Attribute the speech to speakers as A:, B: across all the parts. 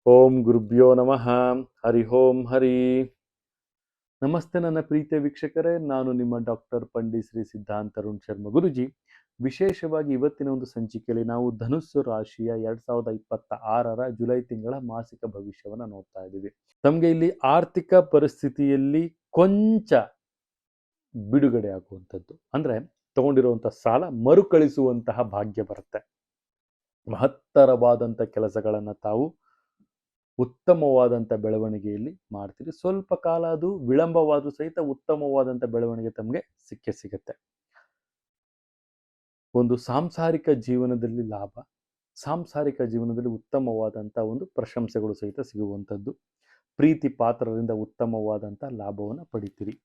A: ಓಂ ಗುರುಭ್ಯೋ ನಮಃ. ಹರಿ ಓಂ ಹರಿ. ನಮಸ್ತೆ ನನ್ನ ಪ್ರೀತಿಯ ವೀಕ್ಷಕರೇ, ನಾನು ನಿಮ್ಮ ಡಾಕ್ಟರ್ ಪಂಡಿತ್ ಶ್ರೀ ಸಿದ್ಧಾಂತ ಅರುಣ್ ಶರ್ಮ ಗುರುಜಿ. ವಿಶೇಷವಾಗಿ ಇವತ್ತಿನ ಒಂದು ಸಂಚಿಕೆಯಲ್ಲಿ ನಾವು ಧನುಸ್ಸು ರಾಶಿಯ 2026 ಜುಲೈ ತಿಂಗಳ ಮಾಸಿಕ ಭವಿಷ್ಯವನ್ನು ನೋಡ್ತಾ ಇದ್ದೀವಿ. ತಮಗೆ ಇಲ್ಲಿ ಆರ್ಥಿಕ ಪರಿಸ್ಥಿತಿಯಲ್ಲಿ ಕೊಂಚ ಬಿಡುಗಡೆ ಆಗುವಂಥದ್ದು, ಅಂದ್ರೆ ತಗೊಂಡಿರುವಂತಹ ಸಾಲ ಮರುಕಳಿಸುವಂತಹ ಭಾಗ್ಯ ಬರುತ್ತೆ. ಮಹತ್ತರವಾದಂಥ ಕೆಲಸಗಳನ್ನು ತಾವು ಉತ್ತಮವಾದಂಥ ಬೆಳವಣಿಗೆಯಲ್ಲಿ ಮಾಡ್ತೀರಿ. ಸ್ವಲ್ಪ ಕಾಲ ಅದು ವಿಳಂಬವಾದರೂ ಸಹಿತ ಉತ್ತಮವಾದಂಥ ಬೆಳವಣಿಗೆ ತಮಗೆ ಸಿಗುತ್ತೆ. ಒಂದು ಸಾಂಸಾರಿಕ ಜೀವನದಲ್ಲಿ ಲಾಭ, ಸಾಂಸಾರಿಕ ಜೀವನದಲ್ಲಿ ಉತ್ತಮವಾದಂಥ ಒಂದು ಪ್ರಶಂಸೆಗಳು ಸಹಿತ ಸಿಗುವಂಥದ್ದು. ಪ್ರೀತಿ ಪಾತ್ರರಿಂದ ಉತ್ತಮವಾದಂಥ ಲಾಭವನ್ನು ಪಡಿತೀರಿ.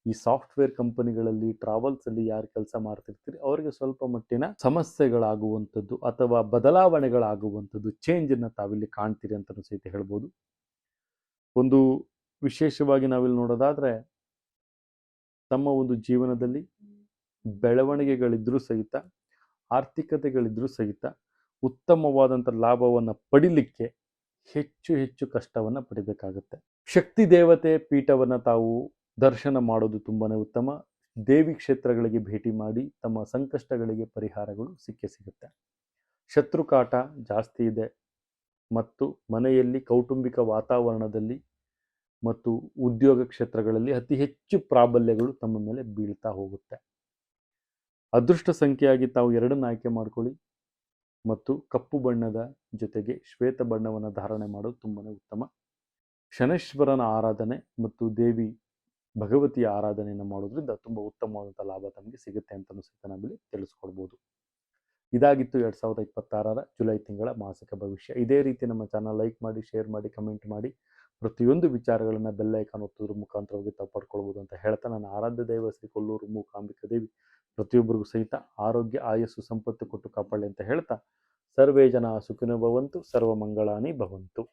A: ಈ ಸಾಫ್ಟ್ವೇರ್ ಕಂಪನಿಗಳಲ್ಲಿ, ಟ್ರಾವೆಲ್ಸಲ್ಲಿ ಯಾರು ಕೆಲಸ ಮಾಡ್ತಿರ್ತೀರಿ ಅವರಿಗೆ ಸ್ವಲ್ಪ ಮಟ್ಟಿನ ಸಮಸ್ಯೆಗಳಾಗುವಂಥದ್ದು ಅಥವಾ ಬದಲಾವಣೆಗಳಾಗುವಂಥದ್ದು, ಚೇಂಜನ್ನು ತಾವಿಲ್ಲಿ ಕಾಣ್ತೀರಿ ಅಂತಲೂ ಸಹಿತ ಹೇಳ್ಬೋದು. ಒಂದು ವಿಶೇಷವಾಗಿ ನಾವಿಲ್ಲಿ ನೋಡೋದಾದ್ರೆ, ತಮ್ಮ ಒಂದು ಜೀವನದಲ್ಲಿ ಬೆಳವಣಿಗೆಗಳಿದ್ರೂ ಸಹಿತ, ಆರ್ಥಿಕತೆಗಳಿದ್ರೂ ಸಹಿತ ಉತ್ತಮವಾದಂಥ ಲಾಭವನ್ನು ಪಡಿಲಿಕ್ಕೆ ಹೆಚ್ಚು ಹೆಚ್ಚು ಕಷ್ಟವನ್ನು ಪಡಿಬೇಕಾಗುತ್ತೆ. ಶಕ್ತಿ ದೇವತೆ ಪೀಠವನ್ನು ತಾವು ದರ್ಶನ ಮಾಡೋದು ತುಂಬಾನೇ ಉತ್ತಮ. ದೇವಿ ಕ್ಷೇತ್ರಗಳಿಗೆ ಭೇಟಿ ಮಾಡಿ ತಮ್ಮ ಸಂಕಷ್ಟಗಳಿಗೆ ಪರಿಹಾರಗಳು ಸಿಗುತ್ತೆ. ಶತ್ರುಕಾಟ ಜಾಸ್ತಿ ಇದೆ ಮತ್ತು ಮನೆಯಲ್ಲಿ ಕೌಟುಂಬಿಕ ವಾತಾವರಣದಲ್ಲಿ ಮತ್ತು ಉದ್ಯೋಗ ಕ್ಷೇತ್ರಗಳಲ್ಲಿ ಅತಿ ಹೆಚ್ಚು ಪ್ರಾಬಲ್ಯಗಳು ತಮ್ಮ ಮೇಲೆ ಬೀಳ್ತಾ ಹೋಗುತ್ತೆ. ಅದೃಷ್ಟ ಸಂಖ್ಯೆಯಾಗಿ ತಾವು 2 ಆಯ್ಕೆ ಮಾಡ್ಕೊಳ್ಳಿ ಮತ್ತು ಕಪ್ಪು ಬಣ್ಣದ ಜೊತೆಗೆ ಶ್ವೇತ ಬಣ್ಣವನ್ನು ಧಾರಣೆ ಮಾಡೋದು ತುಂಬಾನೇ ಉತ್ತಮ. ಶನೇಶ್ವರನ ಆರಾಧನೆ ಮತ್ತು ದೇವಿ ಭಗವತಿಯ ಆರಾಧನೆಯನ್ನು ಮಾಡೋದ್ರಿಂದ ತುಂಬ ಉತ್ತಮವಾದಂಥ ಲಾಭ ತಮಗೆ ಸಿಗುತ್ತೆ ಅಂತಲೂ ಸಹಿತ ನಾವಿಲ್ಲಿ ತಿಳಿಸ್ಕೊಡ್ಬೋದು. ಇದಾಗಿತ್ತು 2026 ಜುಲೈ ತಿಂಗಳ ಮಾಸಿಕ ಭವಿಷ್ಯ. ಇದೇ ರೀತಿ ನಮ್ಮ ಚಾನಲ್ ಲೈಕ್ ಮಾಡಿ, ಶೇರ್ ಮಾಡಿ, ಕಮೆಂಟ್ ಮಾಡಿ, ಪ್ರತಿಯೊಂದು ವಿಚಾರಗಳನ್ನು ಬೆಲ್ ಐಕಾನ್ ಒತ್ತೋದ್ರ ಮುಖಾಂತರವಾಗಿ ತಾವು ಪಡ್ಕೊಳ್ಬೋದು ಅಂತ ಹೇಳ್ತಾ, ನನ್ನ ಆರಾಧ್ಯ ದೈವ ಶ್ರೀ ಕೊಲ್ಲೂರು ಮೂಕಾಂಬಿಕಾ ದೇವಿ ಪ್ರತಿಯೊಬ್ಬರಿಗೂ ಸಹಿತ ಆರೋಗ್ಯ, ಆಯಸ್ಸು, ಸಂಪತ್ತು ಕೊಟ್ಟು ಕಾಪಾಡಲಿ ಅಂತ ಹೇಳ್ತಾ, ಸರ್ವೇ ಜನ ಸುಖಿನೋ ಭವಂತು, ಸರ್ವ ಮಂಗಳಾನಿ ಭವಂತು.